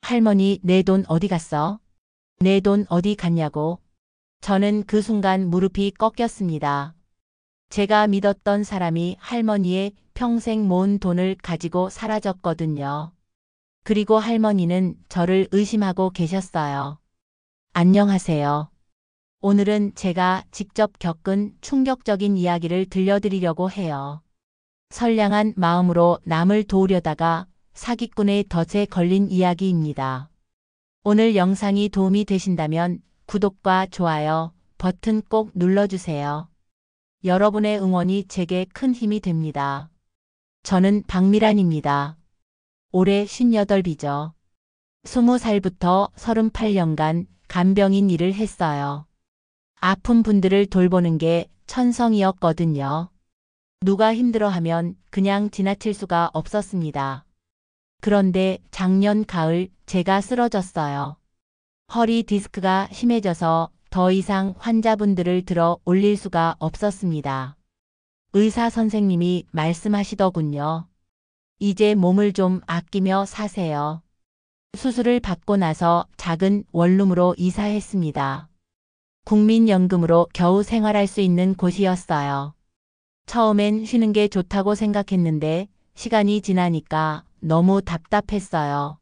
할머니, 내 돈 어디 갔어? 내 돈 어디 갔냐고. 저는 그 순간 무릎이 꺾였습니다. 제가 믿었던 사람이 할머니의 평생 모은 돈을 가지고 사라졌거든요. 그리고 할머니는 저를 의심하고 계셨어요. 안녕하세요. 오늘은 제가 직접 겪은 충격적인 이야기를 들려드리려고 해요. 선량한 마음으로 남을 도우려다가 사기꾼의 덫에 걸린 이야기입니다. 오늘 영상이 도움이 되신다면 구독과 좋아요 버튼 꼭 눌러주세요. 여러분의 응원이 제게 큰 힘이 됩니다. 저는 박미란입니다. 올해 58이죠. 20살부터 38년간 간병인 일을 했어요. 아픈 분들을 돌보는 게 천성이었거든요. 누가 힘들어하면 그냥 지나칠 수가 없었습니다. 그런데 작년 가을 제가 쓰러졌어요. 허리 디스크가 심해져서 더 이상 환자분들을 들어 올릴 수가 없었습니다. 의사 선생님이 말씀하시더군요. 이제 몸을 좀 아끼며 사세요. 수술을 받고 나서 작은 원룸으로 이사했습니다. 국민연금으로 겨우 생활할 수 있는 곳이었어요. 처음엔 쉬는 게 좋다고 생각했는데 시간이 지나니까 너무 답답했어요.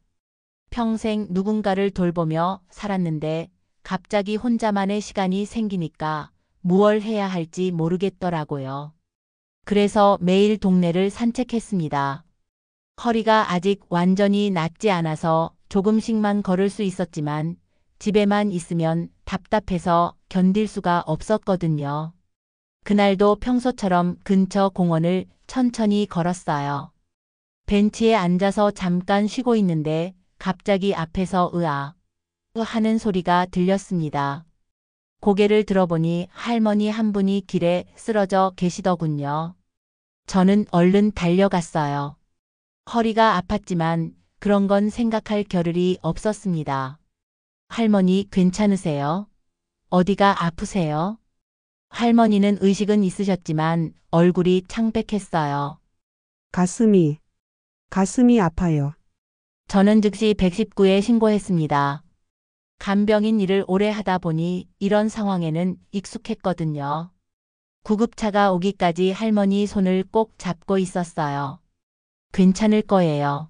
평생 누군가를 돌보며 살았는데 갑자기 혼자만의 시간이 생기니까 무얼 해야 할지 모르겠더라고요. 그래서 매일 동네를 산책했습니다. 허리가 아직 완전히 낫지 않아서 조금씩만 걸을 수 있었지만 집에만 있으면 답답해서 견딜 수가 없었거든요. 그날도 평소처럼 근처 공원을 천천히 걸었어요. 벤치에 앉아서 잠깐 쉬고 있는데 갑자기 앞에서 으아 하는 소리가 들렸습니다. 고개를 들어보니 할머니 한 분이 길에 쓰러져 계시더군요. 저는 얼른 달려갔어요. 허리가 아팠지만 그런 건 생각할 겨를이 없었습니다. 할머니 괜찮으세요? 어디가 아프세요? 할머니는 의식은 있으셨지만 얼굴이 창백했어요. 가슴이 아파요. 저는 즉시 119에 신고했습니다. 간병인 일을 오래 하다 보니 이런 상황에는 익숙했거든요. 구급차가 오기까지 할머니 손을 꼭 잡고 있었어요. 괜찮을 거예요.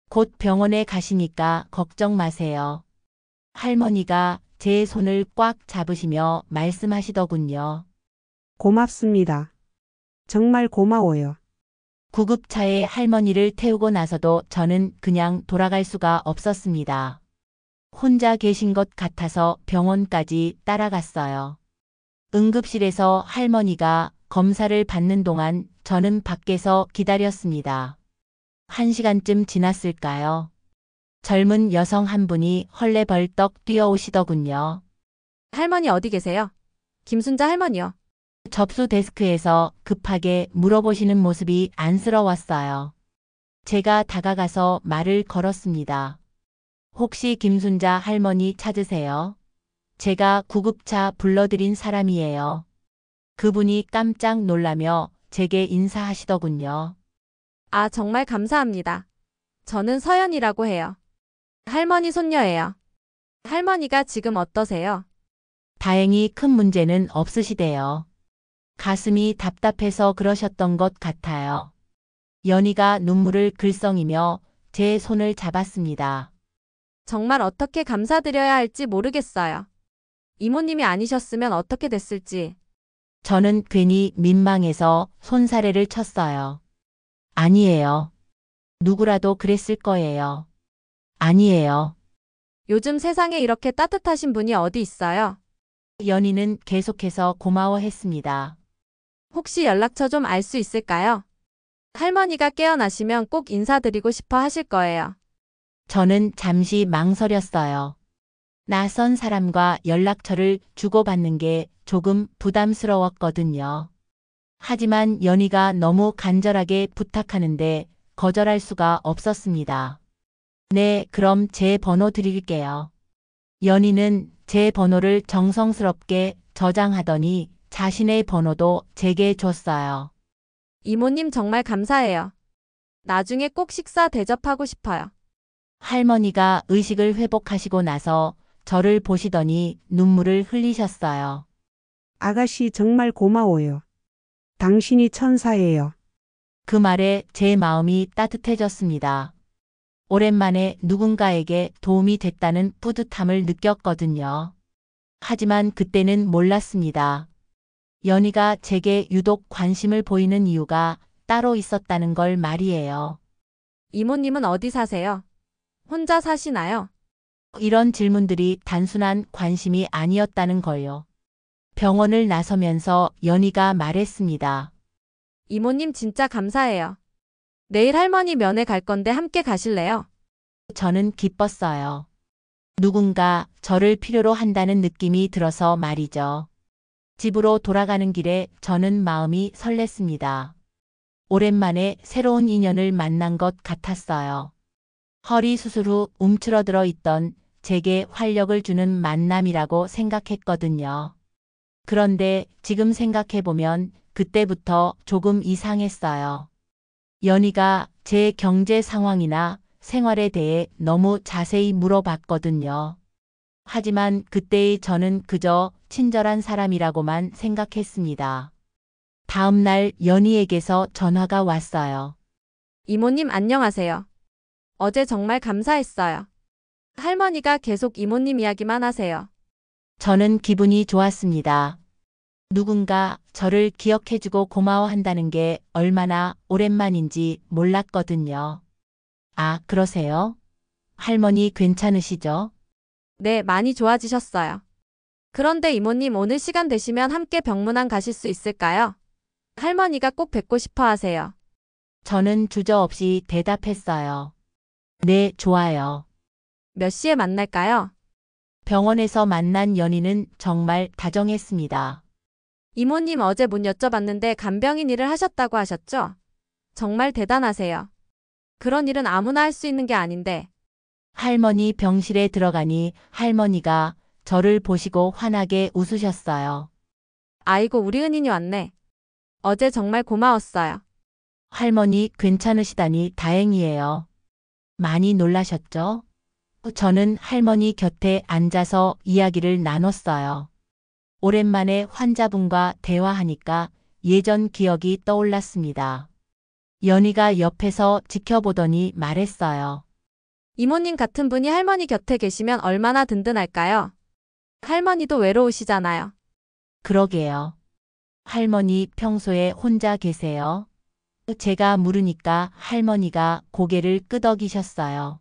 곧 병원에 가시니까 걱정 마세요. 할머니가 제 손을 꽉 잡으시며 말씀하시더군요. 고맙습니다. 정말 고마워요. 구급차에 할머니를 태우고 나서도 저는 그냥 돌아갈 수가 없었습니다. 혼자 계신 것 같아서 병원까지 따라갔어요. 응급실에서 할머니가 검사를 받는 동안 저는 밖에서 기다렸습니다. 1시간쯤 지났을까요? 젊은 여성 한 분이 헐레벌떡 뛰어오시더군요. 할머니 어디 계세요? 김순자 할머니요. 접수 데스크에서 급하게 물어보시는 모습이 안쓰러웠어요. 제가 다가가서 말을 걸었습니다. 혹시 김순자 할머니 찾으세요? 제가 구급차 불러드린 사람이에요. 그분이 깜짝 놀라며 제게 인사하시더군요. 아, 정말 감사합니다. 저는 서연이라고 해요. 할머니 손녀예요. 할머니가 지금 어떠세요? 다행히 큰 문제는 없으시대요. 가슴이 답답해서 그러셨던 것 같아요. 연희가 눈물을 글썽이며 제 손을 잡았습니다. 정말 어떻게 감사드려야 할지 모르겠어요. 이모님이 아니셨으면 어떻게 됐을지. 저는 괜히 민망해서 손사래를 쳤어요. 아니에요. 누구라도 그랬을 거예요. 아니에요. 요즘 세상에 이렇게 따뜻하신 분이 어디 있어요? 연희는 계속해서 고마워했습니다. 혹시 연락처 좀 알 수 있을까요? 할머니가 깨어나시면 꼭 인사드리고 싶어 하실 거예요. 저는 잠시 망설였어요. 낯선 사람과 연락처를 주고받는 게 조금 부담스러웠거든요. 하지만 연희가 너무 간절하게 부탁하는데 거절할 수가 없었습니다. 네, 그럼 제 번호 드릴게요. 연희는 제 번호를 정성스럽게 저장하더니 자신의 번호도 제게 줬어요. 이모님 정말 감사해요. 나중에 꼭 식사 대접하고 싶어요. 할머니가 의식을 회복하시고 나서 저를 보시더니 눈물을 흘리셨어요. 아가씨 정말 고마워요. 당신이 천사예요. 그 말에 제 마음이 따뜻해졌습니다. 오랜만에 누군가에게 도움이 됐다는 뿌듯함을 느꼈거든요. 하지만 그때는 몰랐습니다. 연희가 제게 유독 관심을 보이는 이유가 따로 있었다는 걸 말이에요. 이모님은 어디 사세요? 혼자 사시나요? 이런 질문들이 단순한 관심이 아니었다는 걸요. 병원을 나서면서 연희가 말했습니다. 이모님 진짜 감사해요. 내일 할머니 면회 갈 건데 함께 가실래요? 저는 기뻤어요. 누군가 저를 필요로 한다는 느낌이 들어서 말이죠. 집으로 돌아가는 길에 저는 마음이 설렜습니다. 오랜만에 새로운 인연을 만난 것 같았어요. 허리 수술 후 움츠러들어 있던 제게 활력을 주는 만남이라고 생각했거든요. 그런데 지금 생각해보면 그때부터 조금 이상했어요. 연희가 제 경제 상황이나 생활에 대해 너무 자세히 물어봤거든요. 하지만 그때의 저는 그저 친절한 사람이라고만 생각했습니다. 다음 날 연희에게서 전화가 왔어요. 이모님 안녕하세요. 어제 정말 감사했어요. 할머니가 계속 이모님 이야기만 하세요. 저는 기분이 좋았습니다. 누군가 저를 기억해주고 고마워한다는 게 얼마나 오랜만인지 몰랐거든요. 아, 그러세요? 할머니 괜찮으시죠? 네, 많이 좋아지셨어요. 그런데 이모님 오늘 시간 되시면 함께 병문안 가실 수 있을까요? 할머니가 꼭 뵙고 싶어 하세요. 저는 주저없이 대답했어요. 네, 좋아요. 몇 시에 만날까요? 병원에서 만난 연희는 정말 다정했습니다. 이모님 어제 문 여쭤봤는데 간병인 일을 하셨다고 하셨죠? 정말 대단하세요. 그런 일은 아무나 할 수 있는 게 아닌데. 할머니 병실에 들어가니 할머니가 저를 보시고 환하게 웃으셨어요. 아이고 우리 은인이 왔네. 어제 정말 고마웠어요. 할머니 괜찮으시다니 다행이에요. 많이 놀라셨죠? 저는 할머니 곁에 앉아서 이야기를 나눴어요. 오랜만에 환자분과 대화하니까 예전 기억이 떠올랐습니다. 연희가 옆에서 지켜보더니 말했어요. 이모님 같은 분이 할머니 곁에 계시면 얼마나 든든할까요? 할머니도 외로우시잖아요. 그러게요. 할머니 평소에 혼자 계세요? 제가 물으니까 할머니가 고개를 끄덕이셨어요.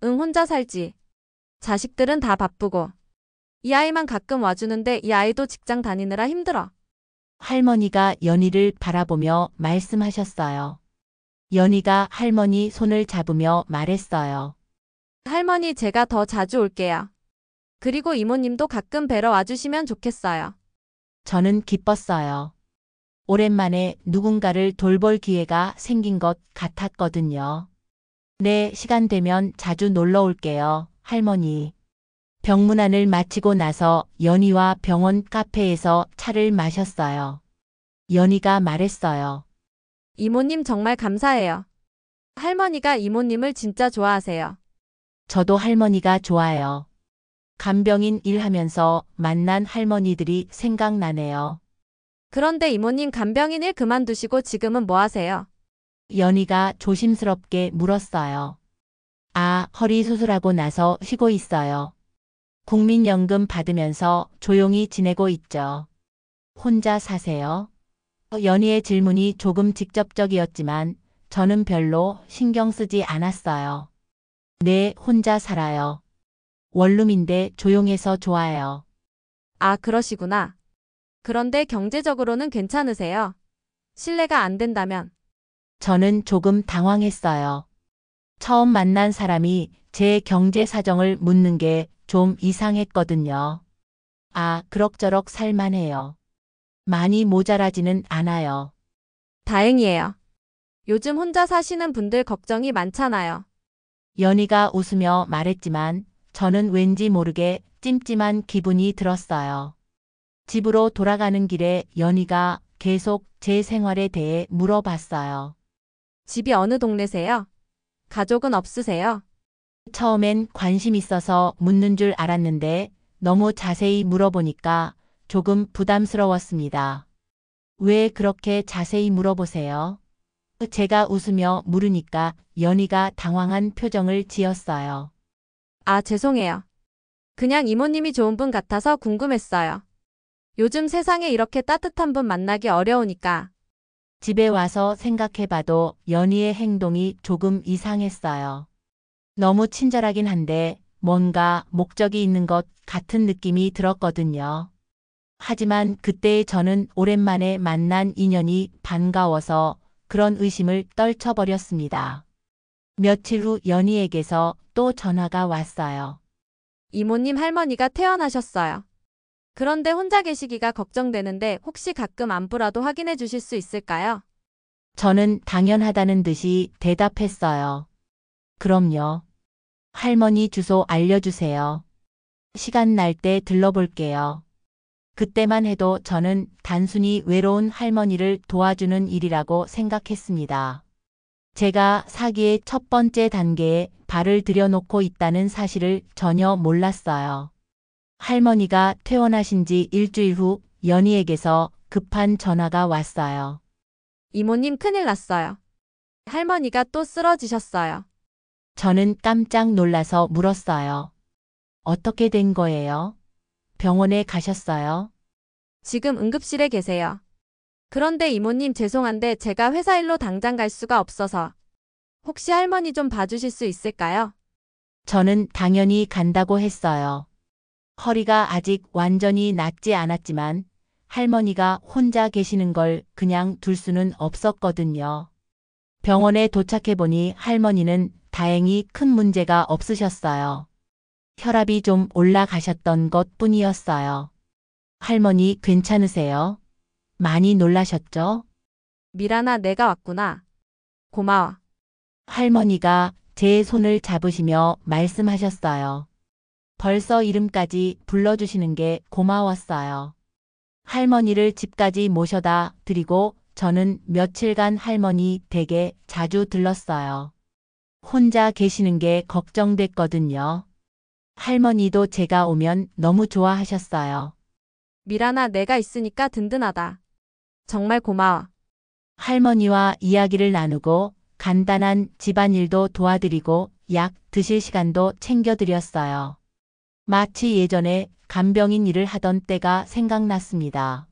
응, 혼자 살지. 자식들은 다 바쁘고. 이 아이만 가끔 와주는데 이 아이도 직장 다니느라 힘들어. 할머니가 연희를 바라보며 말씀하셨어요. 연희가 할머니 손을 잡으며 말했어요. 할머니 제가 더 자주 올게요. 그리고 이모님도 가끔 뵈러 와주시면 좋겠어요. 저는 기뻤어요. 오랜만에 누군가를 돌볼 기회가 생긴 것 같았거든요. 네, 시간 되면 자주 놀러 올게요, 할머니. 병문안을 마치고 나서 연희와 병원 카페에서 차를 마셨어요. 연희가 말했어요. 이모님 정말 감사해요. 할머니가 이모님을 진짜 좋아하세요. 저도 할머니가 좋아요. 간병인 일하면서 만난 할머니들이 생각나네요. 그런데 이모님 간병인 일 그만두시고 지금은 뭐 하세요? 연희가 조심스럽게 물었어요. 아, 허리 수술하고 나서 쉬고 있어요. 국민연금 받으면서 조용히 지내고 있죠. 혼자 사세요? 연희의 질문이 조금 직접적이었지만 저는 별로 신경 쓰지 않았어요. 네, 혼자 살아요. 원룸인데 조용해서 좋아요. 아, 그러시구나. 그런데 경제적으로는 괜찮으세요? 실례가 안 된다면. 저는 조금 당황했어요. 처음 만난 사람이 제 경제 사정을 묻는 게 좀 이상했거든요. 아, 그럭저럭 살만해요. 많이 모자라지는 않아요. 다행이에요. 요즘 혼자 사시는 분들 걱정이 많잖아요. 연희가 웃으며 말했지만 저는 왠지 모르게 찜찜한 기분이 들었어요. 집으로 돌아가는 길에 연희가 계속 제 생활에 대해 물어봤어요. 집이 어느 동네세요? 가족은 없으세요? 처음엔 관심 있어서 묻는 줄 알았는데 너무 자세히 물어보니까 조금 부담스러웠습니다. 왜 그렇게 자세히 물어보세요? 제가 웃으며 물으니까 연희가 당황한 표정을 지었어요. 아, 죄송해요. 그냥 이모님이 좋은 분 같아서 궁금했어요. 요즘 세상에 이렇게 따뜻한 분 만나기 어려우니까. 집에 와서 생각해봐도 연희의 행동이 조금 이상했어요. 너무 친절하긴 한데 뭔가 목적이 있는 것 같은 느낌이 들었거든요. 하지만 그때의 저는 오랜만에 만난 인연이 반가워서 그런 의심을 떨쳐버렸습니다. 며칠 후 연희에게서 또 전화가 왔어요. 이모님 할머니가 퇴원하셨어요. 그런데 혼자 계시기가 걱정되는데 혹시 가끔 안부라도 확인해 주실 수 있을까요? 저는 당연하다는 듯이 대답했어요. 그럼요. 할머니 주소 알려주세요. 시간 날 때 들러볼게요. 그때만 해도 저는 단순히 외로운 할머니를 도와주는 일이라고 생각했습니다. 제가 사기의 첫 번째 단계에 발을 들여놓고 있다는 사실을 전혀 몰랐어요. 할머니가 퇴원하신 지 일주일 후 연희에게서 급한 전화가 왔어요. 이모님 큰일 났어요. 할머니가 또 쓰러지셨어요. 저는 깜짝 놀라서 물었어요. 어떻게 된 거예요? 병원에 가셨어요? 지금 응급실에 계세요. 그런데 이모님 죄송한데 제가 회사 일로 당장 갈 수가 없어서 혹시 할머니 좀 봐주실 수 있을까요? 저는 당연히 간다고 했어요. 허리가 아직 완전히 낫지 않았지만 할머니가 혼자 계시는 걸 그냥 둘 수는 없었거든요. 병원에 도착해보니 할머니는 다행히 큰 문제가 없으셨어요. 혈압이 좀 올라가셨던 것 뿐이었어요. 할머니 괜찮으세요? 많이 놀라셨죠? 미란아, 내가 왔구나. 고마워. 할머니가 제 손을 잡으시며 말씀하셨어요. 벌써 이름까지 불러주시는 게 고마웠어요. 할머니를 집까지 모셔다 드리고 저는 며칠간 할머니 댁에 자주 들렀어요. 혼자 계시는 게 걱정됐거든요. 할머니도 제가 오면 너무 좋아하셨어요. 미란아, 내가 있으니까 든든하다. 정말 고마워. 할머니와 이야기를 나누고 간단한 집안일도 도와드리고 약 드실 시간도 챙겨드렸어요. 마치 예전에 간병인 일을 하던 때가 생각났습니다.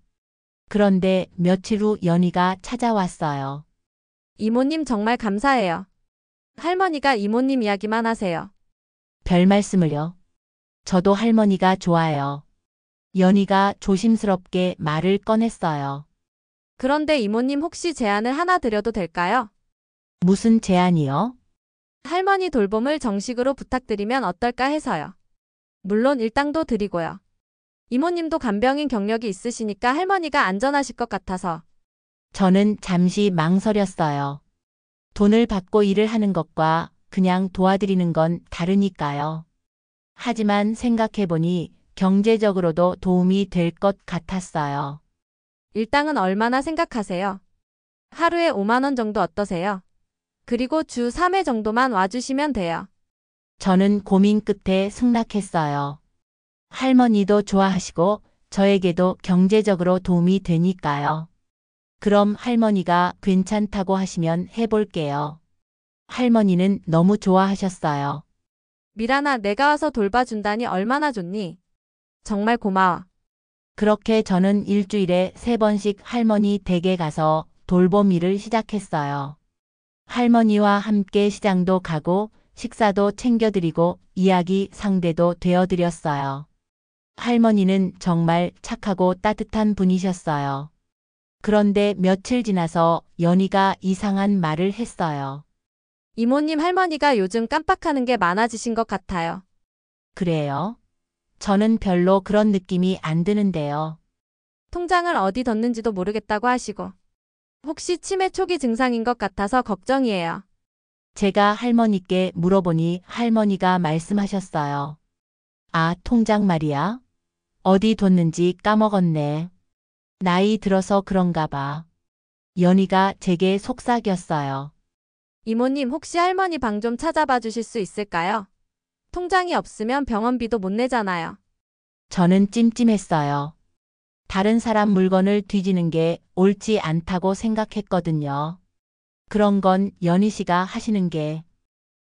그런데 며칠 후 연희가 찾아왔어요. 이모님 정말 감사해요. 할머니가 이모님 이야기만 하세요. 별 말씀을요. 저도 할머니가 좋아요. 연희가 조심스럽게 말을 꺼냈어요. 그런데 이모님 혹시 제안을 하나 드려도 될까요? 무슨 제안이요? 할머니 돌봄을 정식으로 부탁드리면 어떨까 해서요. 물론 일당도 드리고요. 이모님도 간병인 경력이 있으시니까 할머니가 안전하실 것 같아서. 저는 잠시 망설였어요. 돈을 받고 일을 하는 것과 그냥 도와드리는 건 다르니까요. 하지만 생각해보니 경제적으로도 도움이 될 것 같았어요. 일당은 얼마나 생각하세요? 하루에 5만 원 정도 어떠세요? 그리고 주 3회 정도만 와주시면 돼요. 저는 고민 끝에 승낙했어요. 할머니도 좋아하시고 저에게도 경제적으로 도움이 되니까요. 그럼 할머니가 괜찮다고 하시면 해볼게요. 할머니는 너무 좋아하셨어요. 미란아, 내가 와서 돌봐준다니 얼마나 좋니? 정말 고마워. 그렇게 저는 일주일에 3번씩 할머니 댁에 가서 돌봄 일을 시작했어요. 할머니와 함께 시장도 가고 식사도 챙겨드리고 이야기 상대도 되어드렸어요. 할머니는 정말 착하고 따뜻한 분이셨어요. 그런데 며칠 지나서 연희가 이상한 말을 했어요. 이모님 할머니가 요즘 깜빡하는 게 많아지신 것 같아요. 그래요? 저는 별로 그런 느낌이 안 드는데요. 통장을 어디 뒀는지도 모르겠다고 하시고. 혹시 치매 초기 증상인 것 같아서 걱정이에요. 제가 할머니께 물어보니 할머니가 말씀하셨어요. 아, 통장 말이야? 어디 뒀는지 까먹었네. 나이 들어서 그런가 봐. 연희가 제게 속삭였어요. 이모님 혹시 할머니 방 좀 찾아봐 주실 수 있을까요? 통장이 없으면 병원비도 못 내잖아요. 저는 찜찜했어요. 다른 사람 물건을 뒤지는 게 옳지 않다고 생각했거든요. 그런 건 연희 씨가 하시는 게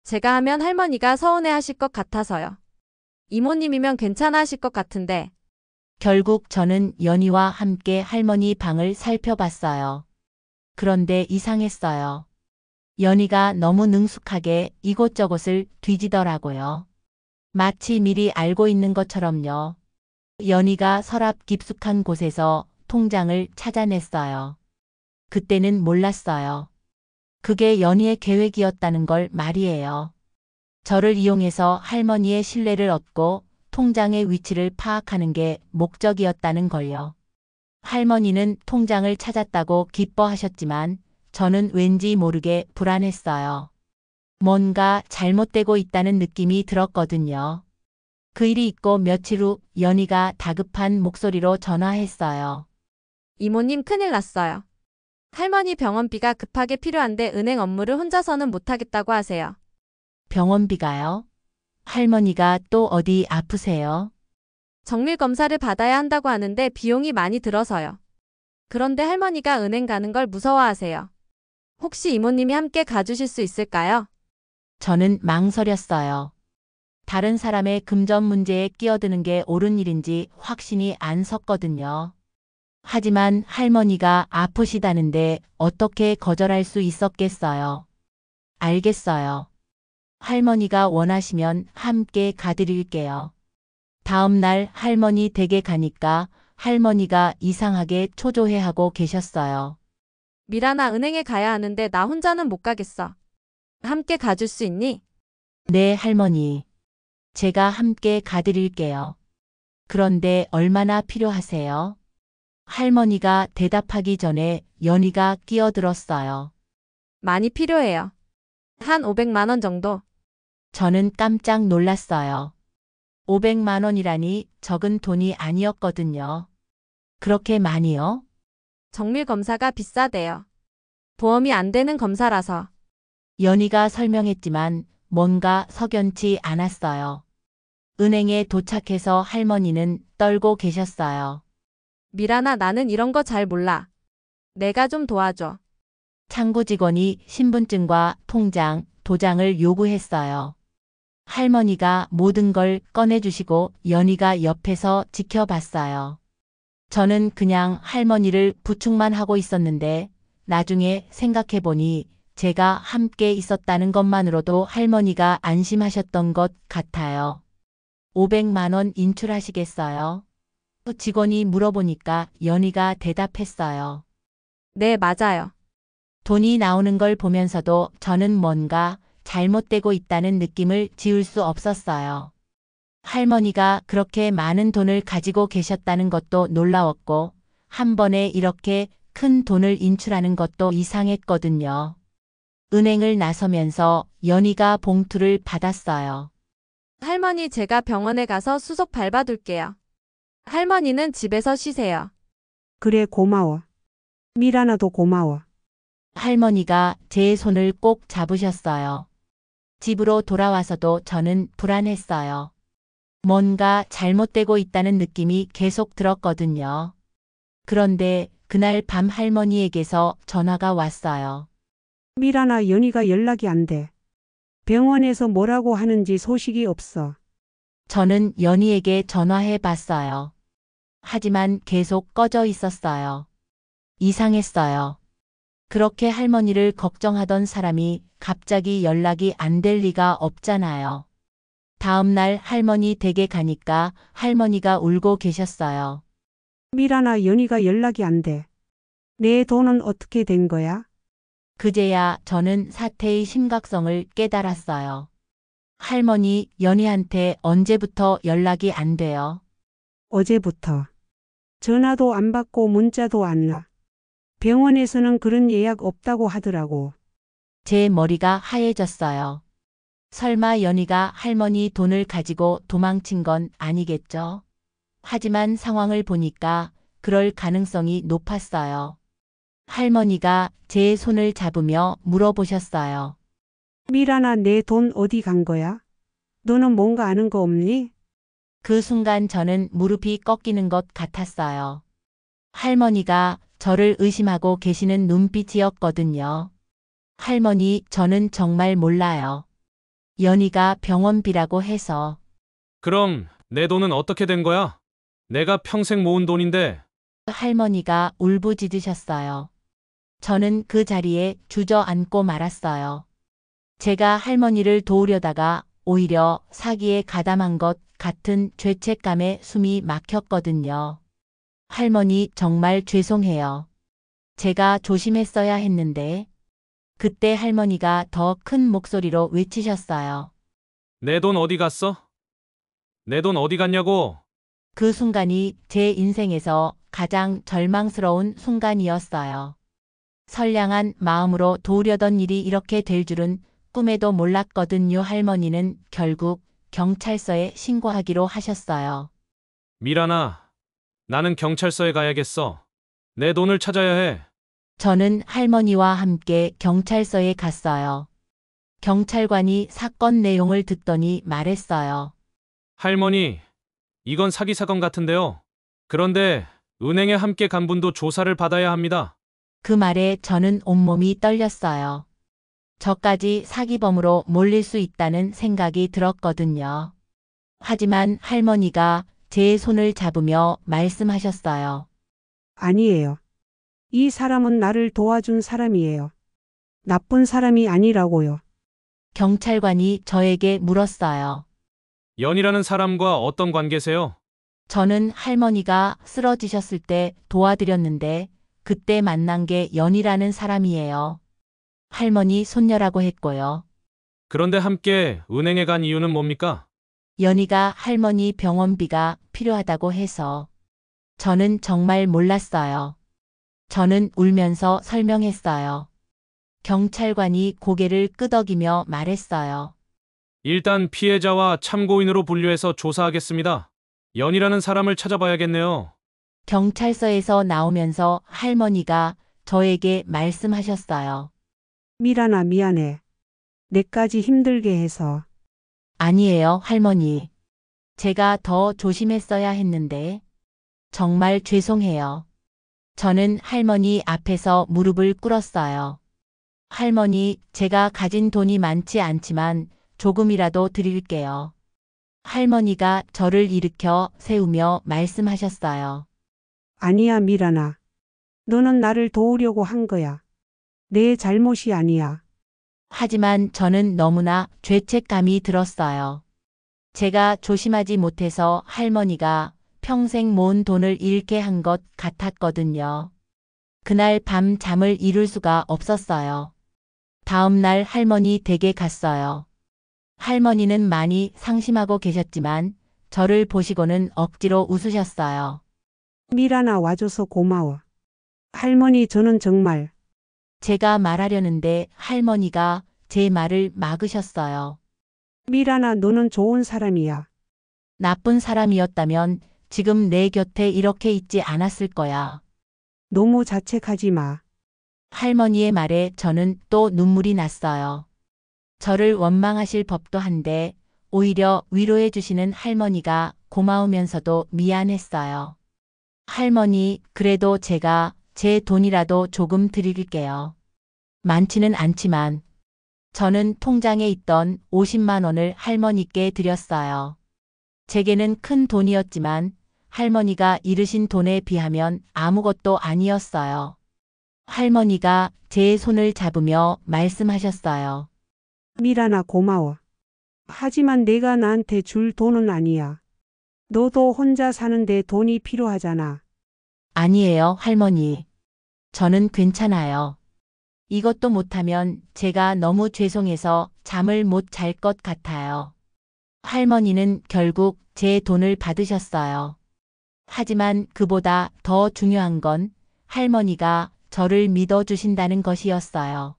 제가 하면 할머니가 서운해 하실 것 같아서요. 이모님이면 괜찮아 하실 것 같은데. 결국 저는 연희와 함께 할머니 방을 살펴봤어요. 그런데 이상했어요. 연희가 너무 능숙하게 이곳저곳을 뒤지더라고요. 마치 미리 알고 있는 것처럼요. 연희가 서랍 깊숙한 곳에서 통장을 찾아냈어요. 그때는 몰랐어요. 그게 연희의 계획이었다는 걸 말이에요. 저를 이용해서 할머니의 신뢰를 얻고 통장의 위치를 파악하는 게 목적이었다는 걸요. 할머니는 통장을 찾았다고 기뻐하셨지만 저는 왠지 모르게 불안했어요. 뭔가 잘못되고 있다는 느낌이 들었거든요. 그 일이 있고 며칠 후 연희가 다급한 목소리로 전화했어요. 이모님 큰일 났어요. 할머니 병원비가 급하게 필요한데 은행 업무를 혼자서는 못하겠다고 하세요. 병원비가요? 할머니가 또 어디 아프세요? 정밀 검사를 받아야 한다고 하는데 비용이 많이 들어서요. 그런데 할머니가 은행 가는 걸 무서워하세요. 혹시 이모님이 함께 가주실 수 있을까요? 저는 망설였어요. 다른 사람의 금전 문제에 끼어드는 게 옳은 일인지 확신이 안 섰거든요. 하지만 할머니가 아프시다는데 어떻게 거절할 수 있었겠어요. 알겠어요. 할머니가 원하시면 함께 가드릴게요. 다음 날 할머니 댁에 가니까 할머니가 이상하게 초조해하고 계셨어요. 미란아 은행에 가야 하는데 나 혼자는 못 가겠어. 함께 가줄 수 있니? 네, 할머니. 제가 함께 가드릴게요. 그런데 얼마나 필요하세요? 할머니가 대답하기 전에 연희가 끼어들었어요. 많이 필요해요. 한 500만 원 정도. 저는 깜짝 놀랐어요. 500만 원이라니 적은 돈이 아니었거든요. 그렇게 많이요? 정밀 검사가 비싸대요. 보험이 안 되는 검사라서. 연희가 설명했지만 뭔가 석연치 않았어요. 은행에 도착해서 할머니는 떨고 계셨어요. 미란아 나는 이런 거 잘 몰라. 내가 좀 도와줘. 창구 직원이 신분증과 통장, 도장을 요구했어요. 할머니가 모든 걸 꺼내주시고 연희가 옆에서 지켜봤어요. 저는 그냥 할머니를 부축만 하고 있었는데 나중에 생각해보니 제가 함께 있었다는 것만으로도 할머니가 안심하셨던 것 같아요. 500만 원 인출하시겠어요? 직원이 물어보니까 연희가 대답했어요. 네, 맞아요. 돈이 나오는 걸 보면서도 저는 뭔가 잘못되고 있다는 느낌을 지울 수 없었어요. 할머니가 그렇게 많은 돈을 가지고 계셨다는 것도 놀라웠고 한 번에 이렇게 큰 돈을 인출하는 것도 이상했거든요. 은행을 나서면서 연희가 봉투를 받았어요. 할머니 제가 병원에 가서 수속 밟아둘게요. 할머니는 집에서 쉬세요. 그래, 고마워. 미란아도 고마워. 할머니가 제 손을 꼭 잡으셨어요. 집으로 돌아와서도 저는 불안했어요. 뭔가 잘못되고 있다는 느낌이 계속 들었거든요. 그런데 그날 밤 할머니에게서 전화가 왔어요. 미란아, 연희가 연락이 안 돼. 병원에서 뭐라고 하는지 소식이 없어. 저는 연희에게 전화해 봤어요. 하지만 계속 꺼져 있었어요. 이상했어요. 그렇게 할머니를 걱정하던 사람이 갑자기 연락이 안 될 리가 없잖아요. 다음 날 할머니 댁에 가니까 할머니가 울고 계셨어요. 미란아, 연희가 연락이 안 돼. 내 돈은 어떻게 된 거야? 그제야 저는 사태의 심각성을 깨달았어요. 할머니 연희한테 언제부터 연락이 안 돼요? 어제부터. 전화도 안 받고 문자도 안 와. 병원에서는 그런 예약 없다고 하더라고. 제 머리가 하얘졌어요. 설마 연희가 할머니 돈을 가지고 도망친 건 아니겠죠? 하지만 상황을 보니까 그럴 가능성이 높았어요. 할머니가 제 손을 잡으며 물어보셨어요. 미란아, 내 돈 어디 간 거야? 너는 뭔가 아는 거 없니? 그 순간 저는 무릎이 꺾이는 것 같았어요. 할머니가 저를 의심하고 계시는 눈빛이었거든요. 할머니, 저는 정말 몰라요. 연희가 병원비라고 해서. 그럼 내 돈은 어떻게 된 거야? 내가 평생 모은 돈인데. 할머니가 울부짖으셨어요. 저는 그 자리에 주저앉고 말았어요. 제가 할머니를 도우려다가 오히려 사기에 가담한 것 같은 죄책감에 숨이 막혔거든요. 할머니, 정말 죄송해요. 제가 조심했어야 했는데. 그때 할머니가 더 큰 목소리로 외치셨어요. 내 돈 어디 갔어? 내 돈 어디 갔냐고? 그 순간이 제 인생에서 가장 절망스러운 순간이었어요. 선량한 마음으로 도우려던 일이 이렇게 될 줄은 꿈에도 몰랐거든요. 할머니는 결국 경찰서에 신고하기로 하셨어요. 미란아, 나는 경찰서에 가야겠어. 내 돈을 찾아야 해. 저는 할머니와 함께 경찰서에 갔어요. 경찰관이 사건 내용을 듣더니 말했어요. 할머니, 이건 사기 사건 같은데요. 그런데 은행에 함께 간 분도 조사를 받아야 합니다. 그 말에 저는 온몸이 떨렸어요. 저까지 사기범으로 몰릴 수 있다는 생각이 들었거든요. 하지만 할머니가 제 손을 잡으며 말씀하셨어요. 아니에요. 이 사람은 나를 도와준 사람이에요. 나쁜 사람이 아니라고요. 경찰관이 저에게 물었어요. 연이라는 사람과 어떤 관계세요? 저는 할머니가 쓰러지셨을 때 도와드렸는데 그때 만난 게 연이라는 사람이에요. 할머니 손녀라고 했고요. 그런데 함께 은행에 간 이유는 뭡니까? 연희가 할머니 병원비가 필요하다고 해서. 저는 정말 몰랐어요. 저는 울면서 설명했어요. 경찰관이 고개를 끄덕이며 말했어요. 일단 피해자와 참고인으로 분류해서 조사하겠습니다. 연이라는 사람을 찾아봐야겠네요. 경찰서에서 나오면서 할머니가 저에게 말씀하셨어요. 미란아, 미안해. 내까지 힘들게 해서. 아니에요, 할머니. 제가 더 조심했어야 했는데. 정말 죄송해요. 저는 할머니 앞에서 무릎을 꿇었어요. 할머니, 제가 가진 돈이 많지 않지만 조금이라도 드릴게요. 할머니가 저를 일으켜 세우며 말씀하셨어요. 아니야, 미란아. 너는 나를 도우려고 한 거야. 내 잘못이 아니야. 하지만 저는 너무나 죄책감이 들었어요. 제가 조심하지 못해서 할머니가 평생 모은 돈을 잃게 한 것 같았거든요. 그날 밤 잠을 이룰 수가 없었어요. 다음 날 할머니 댁에 갔어요. 할머니는 많이 상심하고 계셨지만 저를 보시고는 억지로 웃으셨어요. 미란아, 와줘서 고마워. 할머니, 저는 정말. 제가 말하려는데 할머니가 제 말을 막으셨어요. 미란아, 너는 좋은 사람이야. 나쁜 사람이었다면 지금 내 곁에 이렇게 있지 않았을 거야. 너무 자책하지 마. 할머니의 말에 저는 또 눈물이 났어요. 저를 원망하실 법도 한데 오히려 위로해 주시는 할머니가 고마우면서도 미안했어요. 할머니, 그래도 제가 제 돈이라도 조금 드릴게요. 많지는 않지만. 저는 통장에 있던 50만 원을 할머니께 드렸어요. 제게는 큰 돈이었지만 할머니가 잃으신 돈에 비하면 아무것도 아니었어요. 할머니가 제 손을 잡으며 말씀하셨어요. 미란아, 고마워. 하지만 내가 나한테 줄 돈은 아니야. 너도 혼자 사는데 돈이 필요하잖아. 아니에요, 할머니. 저는 괜찮아요. 이것도 못하면 제가 너무 죄송해서 잠을 못 잘 것 같아요. 할머니는 결국 제 돈을 받으셨어요. 하지만 그보다 더 중요한 건 할머니가 저를 믿어주신다는 것이었어요.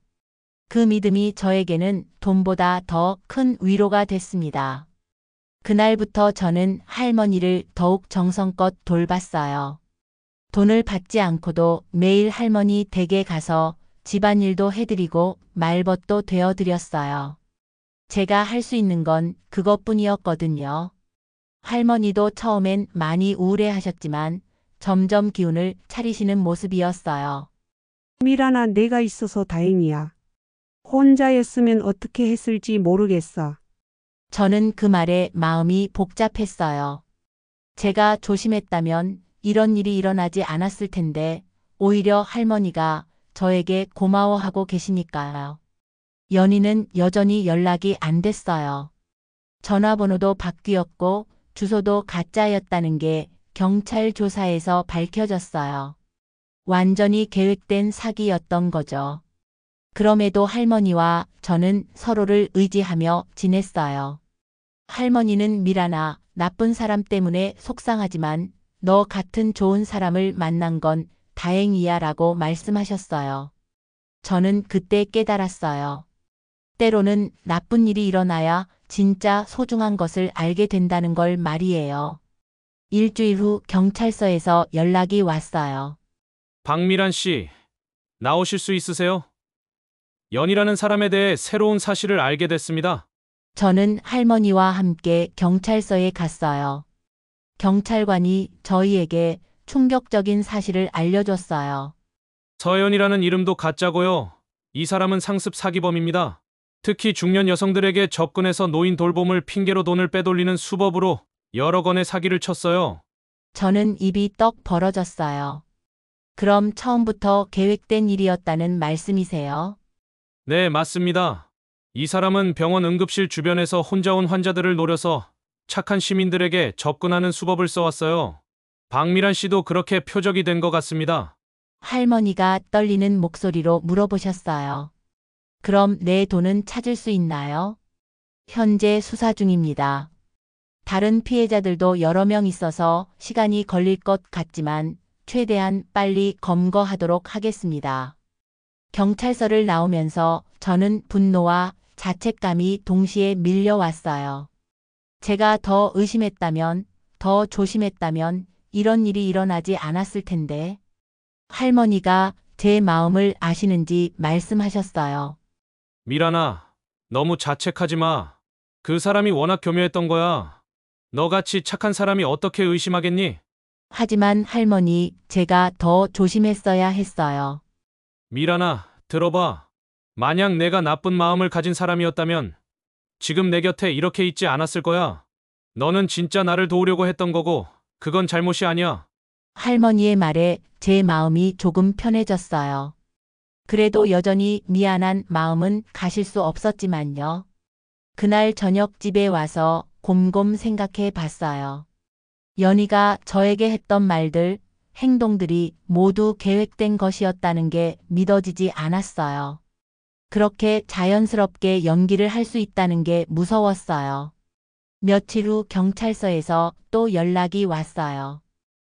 그 믿음이 저에게는 돈보다 더 큰 위로가 됐습니다. 그날부터 저는 할머니를 더욱 정성껏 돌봤어요. 돈을 받지 않고도 매일 할머니 댁에 가서 집안일도 해드리고 말벗도 되어드렸어요. 제가 할 수 있는 건 그것뿐이었거든요. 할머니도 처음엔 많이 우울해 하셨지만 점점 기운을 차리시는 모습이었어요. 미란아, 내가 있어서 다행이야. 혼자였으면 어떻게 했을지 모르겠어. 저는 그 말에 마음이 복잡했어요. 제가 조심했다면 이런 일이 일어나지 않았을 텐데 오히려 할머니가 저에게 고마워하고 계시니까요. 연희는 여전히 연락이 안 됐어요. 전화번호도 바뀌었고 주소도 가짜였다는 게 경찰 조사에서 밝혀졌어요. 완전히 계획된 사기였던 거죠. 그럼에도 할머니와 저는 서로를 의지하며 지냈어요. 할머니는 미란아, 나쁜 사람 때문에 속상하지만 너 같은 좋은 사람을 만난 건 다행이야 라고 말씀하셨어요. 저는 그때 깨달았어요. 때로는 나쁜 일이 일어나야 진짜 소중한 것을 알게 된다는 걸 말이에요. 일주일 후 경찰서에서 연락이 왔어요. 박미란 씨, 나오실 수 있으세요? 연이라는 사람에 대해 새로운 사실을 알게 됐습니다. 저는 할머니와 함께 경찰서에 갔어요. 경찰관이 저희에게 충격적인 사실을 알려줬어요. 서연이라는 이름도 가짜고요. 이 사람은 상습 사기범입니다. 특히 중년 여성들에게 접근해서 노인 돌봄을 핑계로 돈을 빼돌리는 수법으로 여러 건의 사기를 쳤어요. 저는 입이 떡 벌어졌어요. 그럼 처음부터 계획된 일이었다는 말씀이세요? 네, 맞습니다. 이 사람은 병원 응급실 주변에서 혼자 온 환자들을 노려서 착한 시민들에게 접근하는 수법을 써왔어요. 박미란 씨도 그렇게 표적이 된 것 같습니다. 할머니가 떨리는 목소리로 물어보셨어요. 그럼 내 돈은 찾을 수 있나요? 현재 수사 중입니다. 다른 피해자들도 여러 명 있어서 시간이 걸릴 것 같지만 최대한 빨리 검거하도록 하겠습니다. 경찰서를 나오면서 저는 분노와 자책감이 동시에 밀려왔어요. 제가 더 의심했다면, 더 조심했다면 이런 일이 일어나지 않았을 텐데. 할머니가 제 마음을 아시는지 말씀하셨어요. 미란아, 너무 자책하지 마. 그 사람이 워낙 교묘했던 거야. 너같이 착한 사람이 어떻게 의심하겠니? 하지만 할머니, 제가 더 조심했어야 했어요. 미란아, 들어봐. 만약 내가 나쁜 마음을 가진 사람이었다면 지금 내 곁에 이렇게 있지 않았을 거야. 너는 진짜 나를 도우려고 했던 거고 그건 잘못이 아니야. 할머니의 말에 제 마음이 조금 편해졌어요. 그래도 여전히 미안한 마음은 가실 수 없었지만요. 그날 저녁 집에 와서 곰곰 생각해 봤어요. 연희가 저에게 했던 말들, 행동들이 모두 계획된 것이었다는 게 믿어지지 않았어요. 그렇게 자연스럽게 연기를 할 수 있다는 게 무서웠어요. 며칠 후 경찰서에서 또 연락이 왔어요.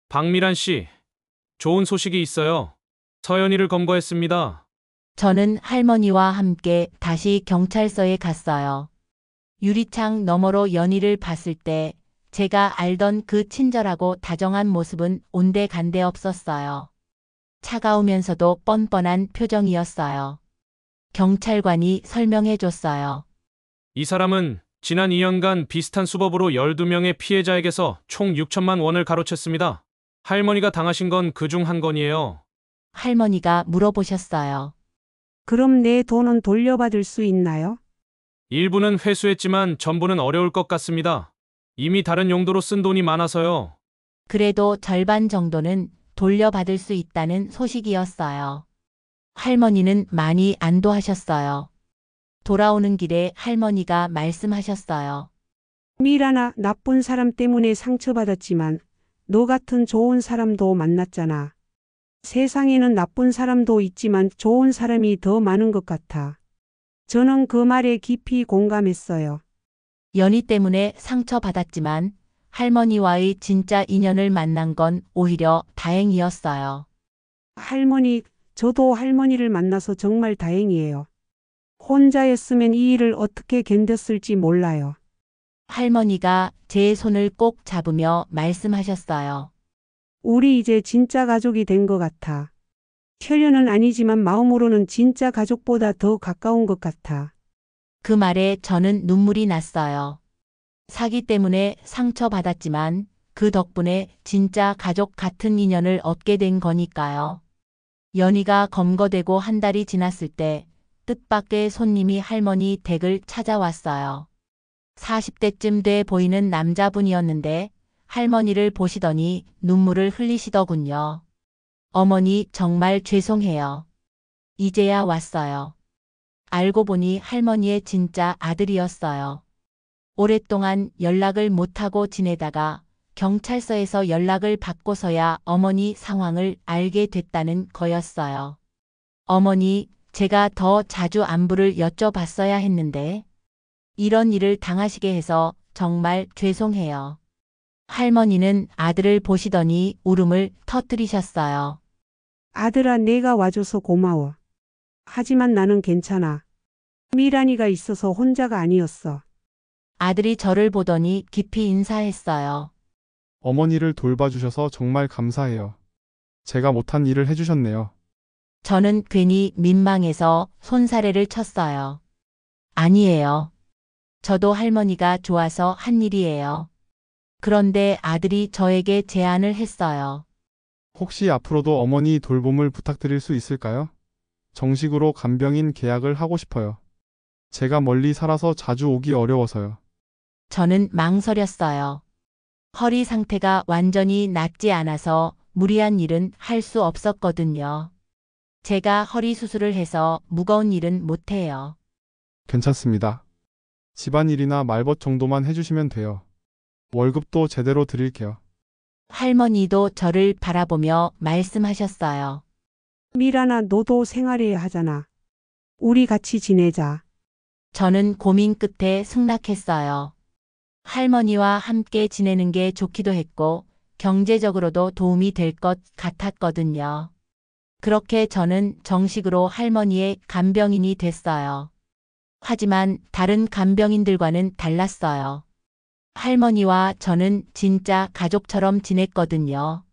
박미란 씨, 좋은 소식이 있어요. 서연이를 검거했습니다. 저는 할머니와 함께 다시 경찰서에 갔어요. 유리창 너머로 연희를 봤을 때 제가 알던 그 친절하고 다정한 모습은 온데간데 없었어요. 차가우면서도 뻔뻔한 표정이었어요. 경찰관이 설명해 줬어요. 이 사람은 지난 2년간 비슷한 수법으로 12명의 피해자에게서 총 6천만 원을 가로챘습니다. 할머니가 당하신 건 그중 한 건이에요. 할머니가 물어보셨어요. 그럼 내 돈은 돌려받을 수 있나요? 일부는 회수했지만 전부는 어려울 것 같습니다. 이미 다른 용도로 쓴 돈이 많아서요. 그래도 절반 정도는 돌려받을 수 있다는 소식이었어요. 할머니는 많이 안도하셨어요. 돌아오는 길에 할머니가 말씀하셨어요. 미란아, 나쁜 사람 때문에 상처받았지만 너 같은 좋은 사람도 만났잖아. 세상에는 나쁜 사람도 있지만 좋은 사람이 더 많은 것 같아. 저는 그 말에 깊이 공감했어요. 연희 때문에 상처받았지만 할머니와의 진짜 인연을 만난 건 오히려 다행이었어요. 할머니, 저도 할머니를 만나서 정말 다행이에요. 혼자였으면 이 일을 어떻게 견뎠을지 몰라요. 할머니가 제 손을 꼭 잡으며 말씀하셨어요. 우리 이제 진짜 가족이 된 것 같아. 혈연은 아니지만 마음으로는 진짜 가족보다 더 가까운 것 같아. 그 말에 저는 눈물이 났어요. 사기 때문에 상처받았지만 그 덕분에 진짜 가족 같은 인연을 얻게 된 거니까요. 연희가 검거되고 한 달이 지났을 때 뜻밖의 손님이 할머니 댁을 찾아왔어요. 40대쯤 돼 보이는 남자분이었는데 할머니를 보시더니 눈물을 흘리시더군요. 어머니 정말 죄송해요. 이제야 왔어요. 알고 보니 할머니의 진짜 아들이었어요. 오랫동안 연락을 못하고 지내다가 경찰서에서 연락을 받고서야 어머니 상황을 알게 됐다는 거였어요. 어머니, 제가 더 자주 안부를 여쭤봤어야 했는데 이런 일을 당하시게 해서 정말 죄송해요. 할머니는 아들을 보시더니 울음을 터뜨리셨어요. 아들아, 내가 와줘서 고마워. 하지만 나는 괜찮아. 미란이가 있어서 혼자가 아니었어. 아들이 저를 보더니 깊이 인사했어요. 어머니를 돌봐주셔서 정말 감사해요. 제가 못한 일을 해주셨네요. 저는 괜히 민망해서 손사래를 쳤어요. 아니에요. 저도 할머니가 좋아서 한 일이에요. 그런데 아들이 저에게 제안을 했어요. 혹시 앞으로도 어머니 돌봄을 부탁드릴 수 있을까요? 정식으로 간병인 계약을 하고 싶어요. 제가 멀리 살아서 자주 오기 어려워서요. 저는 망설였어요. 허리 상태가 완전히 낫지 않아서 무리한 일은 할 수 없었거든요. 제가 허리 수술을 해서 무거운 일은 못해요. 괜찮습니다. 집안일이나 말벗 정도만 해주시면 돼요. 월급도 제대로 드릴게요. 할머니도 저를 바라보며 말씀하셨어요. 미란아, 너도 생활해야 하잖아. 우리 같이 지내자. 저는 고민 끝에 승낙했어요. 할머니와 함께 지내는 게 좋기도 했고 경제적으로도 도움이 될 것 같았거든요. 그렇게 저는 정식으로 할머니의 간병인이 됐어요. 하지만 다른 간병인들과는 달랐어요. 할머니와 저는 진짜 가족처럼 지냈거든요.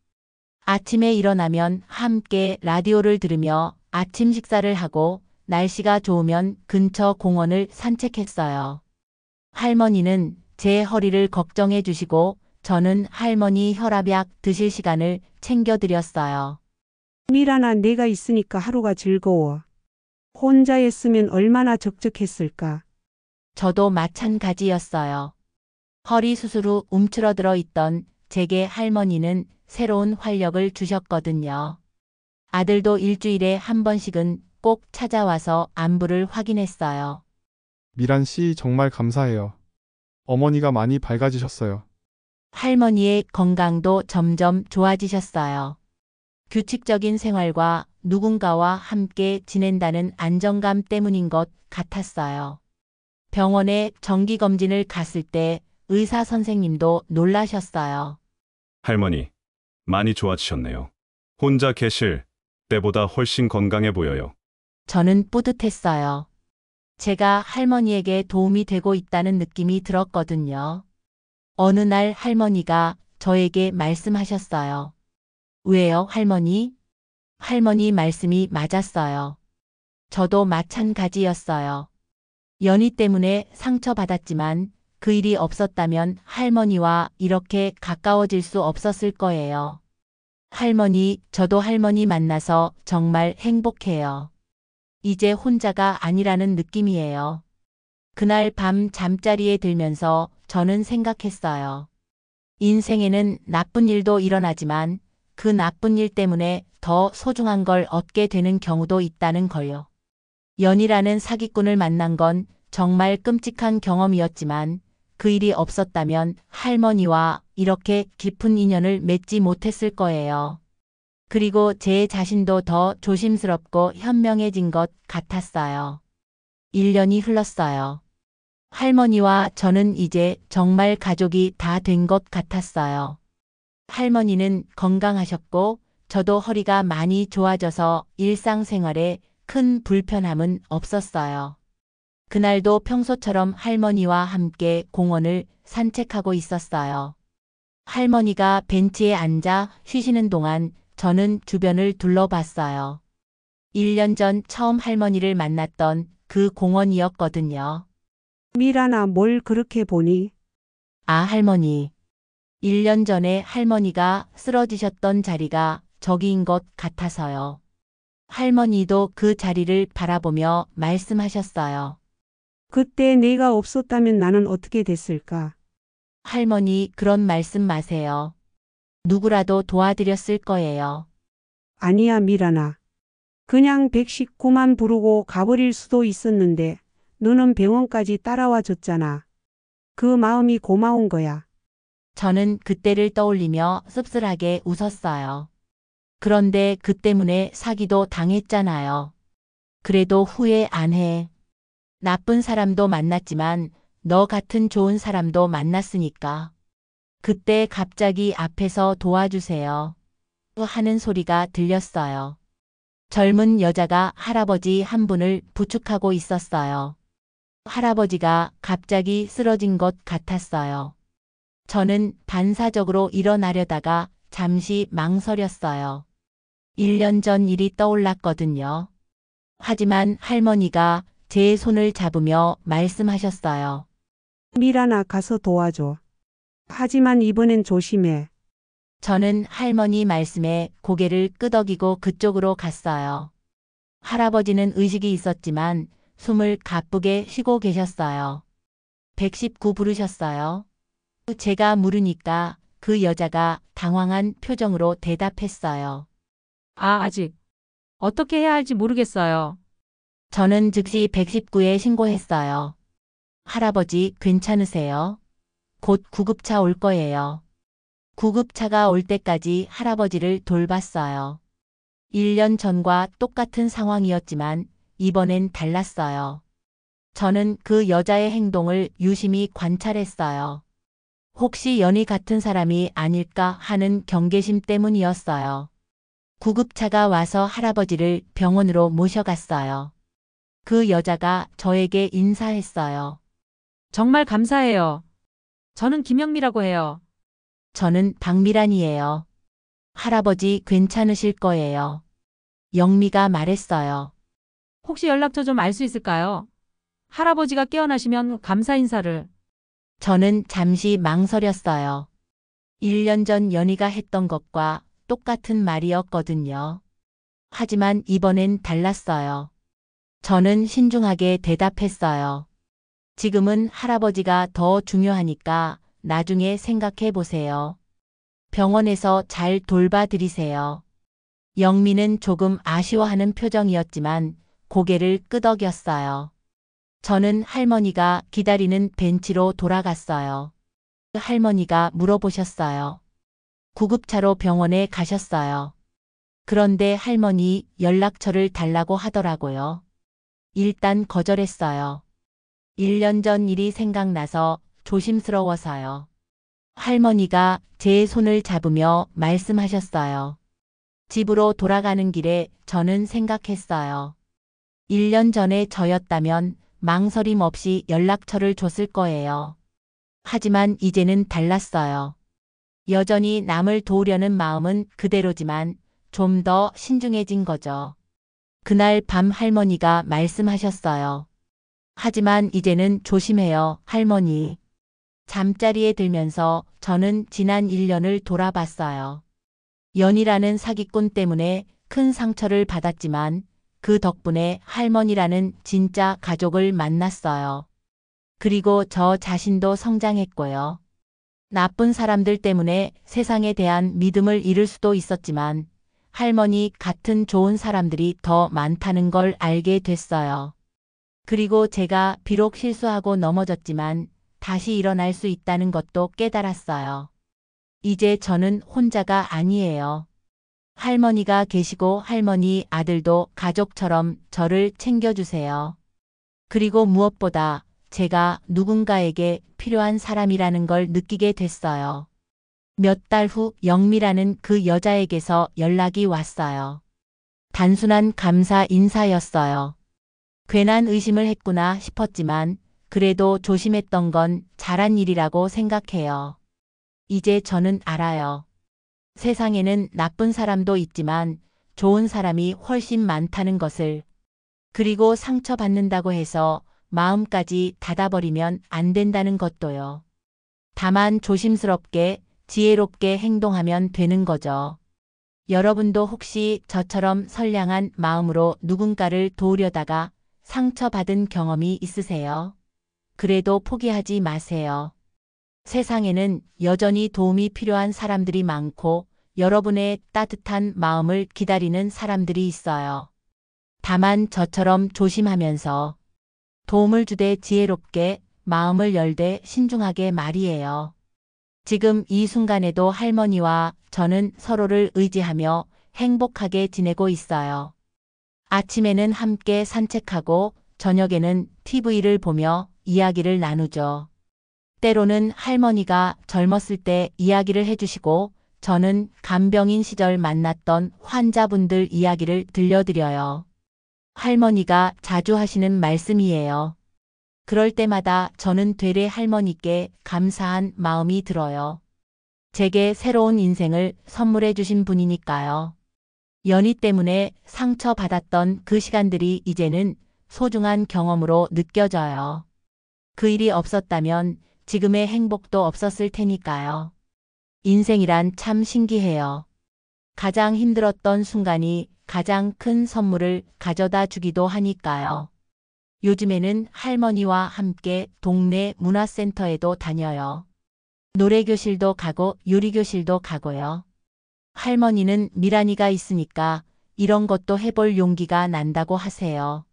아침에 일어나면 함께 라디오를 들으며 아침 식사를 하고 날씨가 좋으면 근처 공원을 산책했어요. 할머니는 제 허리를 걱정해 주시고 저는 할머니 혈압약 드실 시간을 챙겨드렸어요. 미란아, 내가 있으니까 하루가 즐거워. 혼자였으면 얼마나 적적했을까. 저도 마찬가지였어요. 허리 수술 후 움츠러들어 있던 제게 할머니는 새로운 활력을 주셨거든요. 아들도 일주일에 한 번씩은 꼭 찾아와서 안부를 확인했어요. 미란 씨 정말 감사해요. 어머니가 많이 밝아지셨어요. 할머니의 건강도 점점 좋아지셨어요. 규칙적인 생활과 누군가와 함께 지낸다는 안정감 때문인 것 같았어요. 병원에 정기검진을 갔을 때 의사 선생님도 놀라셨어요. 할머니, 많이 좋아지셨네요. 혼자 계실 때보다 훨씬 건강해 보여요. 저는 뿌듯했어요. 제가 할머니에게 도움이 되고 있다는 느낌이 들었거든요. 어느 날 할머니가 저에게 말씀하셨어요. 왜요, 할머니? 할머니 말씀이 맞았어요. 저도 마찬가지였어요. 연희 때문에 상처받았지만 그 일이 없었다면 할머니와 이렇게 가까워질 수 없었을 거예요. 할머니, 저도 할머니 만나서 정말 행복해요. 이제 혼자가 아니라는 느낌이에요. 그날 밤 잠자리에 들면서 저는 생각했어요. 인생에는 나쁜 일도 일어나지만 그 나쁜 일 때문에 더 소중한 걸 얻게 되는 경우도 있다는 걸요. 연희라는 사기꾼을 만난 건 정말 끔찍한 경험이었지만 그 일이 없었다면 할머니와 이렇게 깊은 인연을 맺지 못했을 거예요. 그리고 제 자신도 더 조심스럽고 현명해진 것 같았어요. 1년이 흘렀어요. 할머니와 저는 이제 정말 가족이 다 된 것 같았어요. 할머니는 건강하셨고 저도 허리가 많이 좋아져서 일상생활에 큰 불편함은 없었어요. 그날도 평소처럼 할머니와 함께 공원을 산책하고 있었어요. 할머니가 벤치에 앉아 쉬시는 동안 저는 주변을 둘러봤어요. 1년 전 처음 할머니를 만났던 그 공원이었거든요. 미란아, 뭘 그렇게 보니? 아, 할머니. 1년 전에 할머니가 쓰러지셨던 자리가 저기인 것 같아서요. 할머니도 그 자리를 바라보며 말씀하셨어요. 그때 내가 없었다면 나는 어떻게 됐을까? 할머니, 그런 말씀 마세요. 누구라도 도와드렸을 거예요. 아니야, 미란아. 그냥 119만 부르고 가버릴 수도 있었는데 너는 병원까지 따라와 줬잖아. 그 마음이 고마운 거야. 저는 그때를 떠올리며 씁쓸하게 웃었어요. 그런데 그 때문에 사기도 당했잖아요. 그래도 후회 안 해. 나쁜 사람도 만났지만 너 같은 좋은 사람도 만났으니까. 그때 갑자기 앞에서 도와주세요. 하는 소리가 들렸어요. 젊은 여자가 할아버지 한 분을 부축하고 있었어요. 할아버지가 갑자기 쓰러진 것 같았어요. 저는 반사적으로 일어나려다가 잠시 망설였어요. 1년 전 일이 떠올랐거든요. 하지만 할머니가 제 손을 잡으며 말씀하셨어요. 미란아, 가서 도와줘. 하지만 이번엔 조심해. 저는 할머니 말씀에 고개를 끄덕이고 그쪽으로 갔어요. 할아버지는 의식이 있었지만 숨을 가쁘게 쉬고 계셨어요. 119 부르셨어요? 제가 물으니까 그 여자가 당황한 표정으로 대답했어요. 아직. 어떻게 해야 할지 모르겠어요. 저는 즉시 119에 신고했어요. 할아버지 괜찮으세요? 곧 구급차 올 거예요. 구급차가 올 때까지 할아버지를 돌봤어요. 1년 전과 똑같은 상황이었지만 이번엔 달랐어요. 저는 그 여자의 행동을 유심히 관찰했어요. 혹시 연희 같은 사람이 아닐까 하는 경계심 때문이었어요. 구급차가 와서 할아버지를 병원으로 모셔갔어요. 그 여자가 저에게 인사했어요. 정말 감사해요. 저는 김영미라고 해요. 저는 박미란이에요. 할아버지 괜찮으실 거예요. 영미가 말했어요. 혹시 연락처 좀 알 수 있을까요? 할아버지가 깨어나시면 감사 인사를. 저는 잠시 망설였어요. 1년 전 연희가 했던 것과 똑같은 말이었거든요. 하지만 이번엔 달랐어요. 저는 신중하게 대답했어요. 지금은 할아버지가 더 중요하니까 나중에 생각해 보세요. 병원에서 잘 돌봐드리세요. 영미는 조금 아쉬워하는 표정이었지만 고개를 끄덕였어요. 저는 할머니가 기다리는 벤치로 돌아갔어요. 할머니가 물어보셨어요. 구급차로 병원에 가셨어요. 그런데 할머니 연락처를 달라고 하더라고요. 일단 거절했어요. 1년 전 일이 생각나서 조심스러워서요. 할머니가 제 손을 잡으며 말씀하셨어요. 집으로 돌아가는 길에 저는 생각했어요. 1년 전에 저였다면 망설임 없이 연락처를 줬을 거예요. 하지만 이제는 달랐어요. 여전히 남을 도우려는 마음은 그대로지만 좀 더 신중해진 거죠. 그날 밤 할머니가 말씀하셨어요. 하지만 이제는 조심해요, 할머니. 잠자리에 들면서 저는 지난 1년을 돌아봤어요. 연희라는 사기꾼 때문에 큰 상처를 받았지만 그 덕분에 할머니라는 진짜 가족을 만났어요. 그리고 저 자신도 성장했고요. 나쁜 사람들 때문에 세상에 대한 믿음을 잃을 수도 있었지만 할머니 같은 좋은 사람들이 더 많다는 걸 알게 됐어요. 그리고 제가 비록 실수하고 넘어졌지만 다시 일어날 수 있다는 것도 깨달았어요. 이제 저는 혼자가 아니에요. 할머니가 계시고 할머니 아들도 가족처럼 저를 챙겨주세요. 그리고 무엇보다 제가 누군가에게 필요한 사람이라는 걸 느끼게 됐어요. 몇 달 후 영미라는 그 여자에게서 연락이 왔어요. 단순한 감사 인사였어요. 괜한 의심을 했구나 싶었지만 그래도 조심했던 건 잘한 일이라고 생각해요. 이제 저는 알아요. 세상에는 나쁜 사람도 있지만 좋은 사람이 훨씬 많다는 것을. 그리고 상처받는다고 해서 마음까지 닫아버리면 안 된다는 것도요. 다만 조심스럽게, 지혜롭게 행동하면 되는 거죠. 여러분도 혹시 저처럼 선량한 마음으로 누군가를 도우려다가 상처받은 경험이 있으세요? 그래도 포기하지 마세요. 세상에는 여전히 도움이 필요한 사람들이 많고 여러분의 따뜻한 마음을 기다리는 사람들이 있어요. 다만 저처럼 조심하면서 도움을 주되 지혜롭게 마음을 열되 신중하게 말이에요. 지금 이 순간에도 할머니와 저는 서로를 의지하며 행복하게 지내고 있어요. 아침에는 함께 산책하고 저녁에는 TV를 보며 이야기를 나누죠. 때로는 할머니가 젊었을 때 이야기를 해주시고 저는 간병인 시절 만났던 환자분들 이야기를 들려드려요. 할머니가 자주 하시는 말씀이에요. 그럴 때마다 저는 되레 할머니께 감사한 마음이 들어요. 제게 새로운 인생을 선물해 주신 분이니까요. 연희 때문에 상처받았던 그 시간들이 이제는 소중한 경험으로 느껴져요. 그 일이 없었다면 지금의 행복도 없었을 테니까요. 인생이란 참 신기해요. 가장 힘들었던 순간이 가장 큰 선물을 가져다 주기도 하니까요. 요즘에는 할머니와 함께 동네 문화센터에도 다녀요. 노래교실도 가고 요리교실도 가고요. 할머니는 미란이가 있으니까 이런 것도 해볼 용기가 난다고 하세요.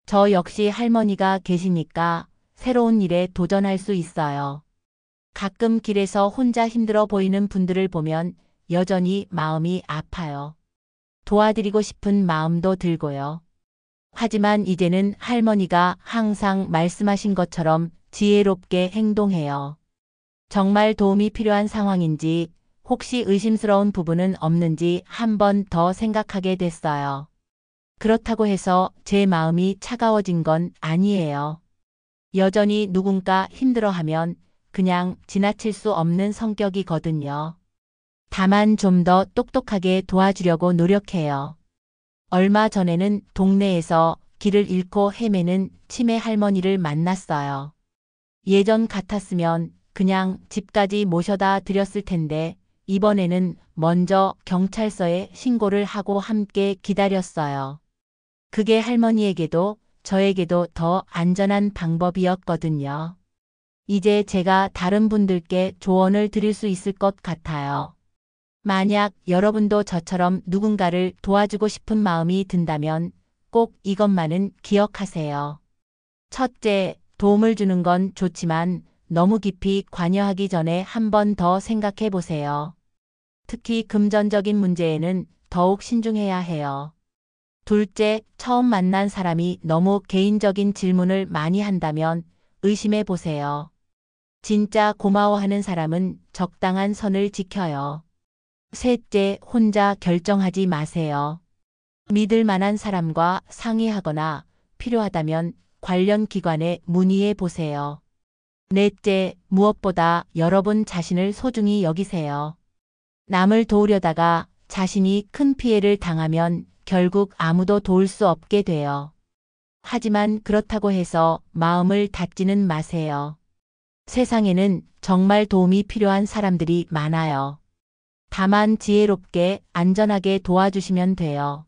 저 역시 할머니가 계시니까 새로운 일에 도전할 수 있어요. 가끔 길에서 혼자 힘들어 보이는 분들을 보면 여전히 마음이 아파요. 도와드리고 싶은 마음도 들고요. 하지만 이제는 할머니가 항상 말씀하신 것처럼 지혜롭게 행동해요. 정말 도움이 필요한 상황인지 혹시 의심스러운 부분은 없는지 한 번 더 생각하게 됐어요. 그렇다고 해서 제 마음이 차가워진 건 아니에요. 여전히 누군가 힘들어하면 그냥 지나칠 수 없는 성격이거든요. 다만 좀 더 똑똑하게 도와주려고 노력해요. 얼마 전에는 동네에서 길을 잃고 헤매는 치매 할머니를 만났어요. 예전 같았으면 그냥 집까지 모셔다 드렸을 텐데 이번에는 먼저 경찰서에 신고를 하고 함께 기다렸어요. 그게 할머니에게도 저에게도 더 안전한 방법이었거든요. 이제 제가 다른 분들께 조언을 드릴 수 있을 것 같아요. 만약 여러분도 저처럼 누군가를 도와주고 싶은 마음이 든다면 꼭 이것만은 기억하세요. 첫째, 도움을 주는 건 좋지만 너무 깊이 관여하기 전에 한 번 더 생각해 보세요. 특히 금전적인 문제에는 더욱 신중해야 해요. 둘째, 처음 만난 사람이 너무 개인적인 질문을 많이 한다면 의심해 보세요. 진짜 고마워하는 사람은 적당한 선을 지켜요. 셋째, 혼자 결정하지 마세요. 믿을 만한 사람과 상의하거나 필요하다면 관련 기관에 문의해 보세요. 넷째, 무엇보다 여러분 자신을 소중히 여기세요. 남을 도우려다가 자신이 큰 피해를 당하면 결국 아무도 도울 수 없게 돼요. 하지만 그렇다고 해서 마음을 닫지는 마세요. 세상에는 정말 도움이 필요한 사람들이 많아요. 다만 지혜롭게 안전하게 도와주시면 돼요.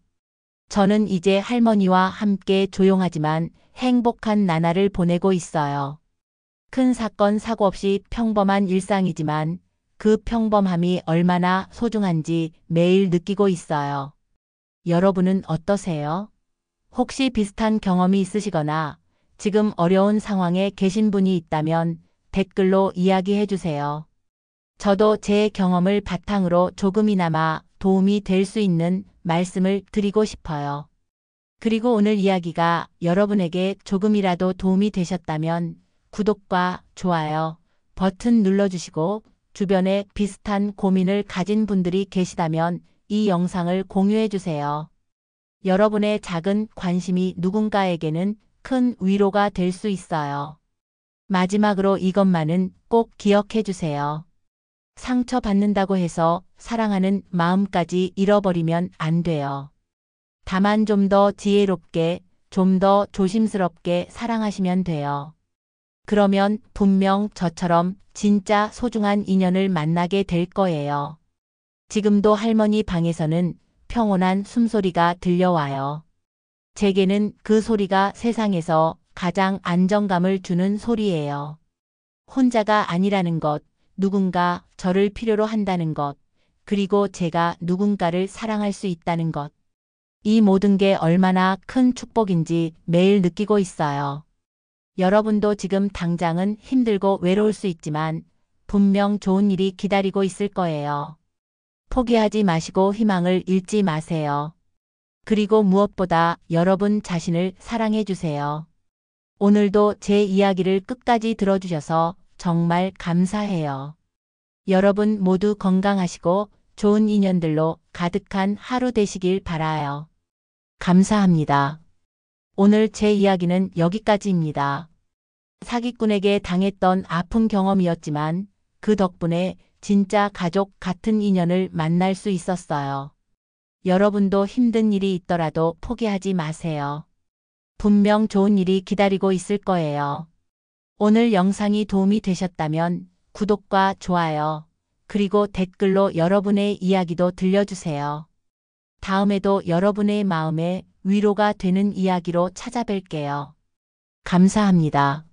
저는 이제 할머니와 함께 조용하지만 행복한 나날을 보내고 있어요. 큰 사건 사고 없이 평범한 일상이지만 그 평범함이 얼마나 소중한지 매일 느끼고 있어요. 여러분은 어떠세요? 혹시 비슷한 경험이 있으시거나 지금 어려운 상황에 계신 분이 있다면 댓글로 이야기해 주세요. 저도 제 경험을 바탕으로 조금이나마 도움이 될 수 있는 말씀을 드리고 싶어요. 그리고 오늘 이야기가 여러분에게 조금이라도 도움이 되셨다면 구독과 좋아요 버튼 눌러주시고 주변에 비슷한 고민을 가진 분들이 계시다면 이 영상을 공유해 주세요. 여러분의 작은 관심이 누군가에게는 큰 위로가 될 수 있어요. 마지막으로 이것만은 꼭 기억해 주세요. 상처받는다고 해서 사랑하는 마음까지 잃어버리면 안 돼요. 다만 좀 더 지혜롭게 좀 더 조심스럽게 사랑하시면 돼요. 그러면 분명 저처럼 진짜 소중한 인연을 만나게 될 거예요. 지금도 할머니 방에서는 평온한 숨소리가 들려와요. 제게는 그 소리가 세상에서 가장 안정감을 주는 소리예요. 혼자가 아니라는 것, 누군가 저를 필요로 한다는 것, 그리고 제가 누군가를 사랑할 수 있다는 것. 이 모든 게 얼마나 큰 축복인지 매일 느끼고 있어요. 여러분도 지금 당장은 힘들고 외로울 수 있지만 분명 좋은 일이 기다리고 있을 거예요. 포기하지 마시고 희망을 잃지 마세요. 그리고 무엇보다 여러분 자신을 사랑해 주세요. 오늘도 제 이야기를 끝까지 들어주셔서 정말 감사해요. 여러분 모두 건강하시고 좋은 인연들로 가득한 하루 되시길 바라요. 감사합니다. 오늘 제 이야기는 여기까지입니다. 사기꾼에게 당했던 아픈 경험이었지만 그 덕분에 진짜 가족 같은 인연을 만날 수 있었어요. 여러분도 힘든 일이 있더라도 포기하지 마세요. 분명 좋은 일이 기다리고 있을 거예요. 오늘 영상이 도움이 되셨다면 구독과 좋아요, 그리고 댓글로 여러분의 이야기도 들려주세요. 다음에도 여러분의 마음에 위로가 되는 이야기로 찾아뵐게요. 감사합니다.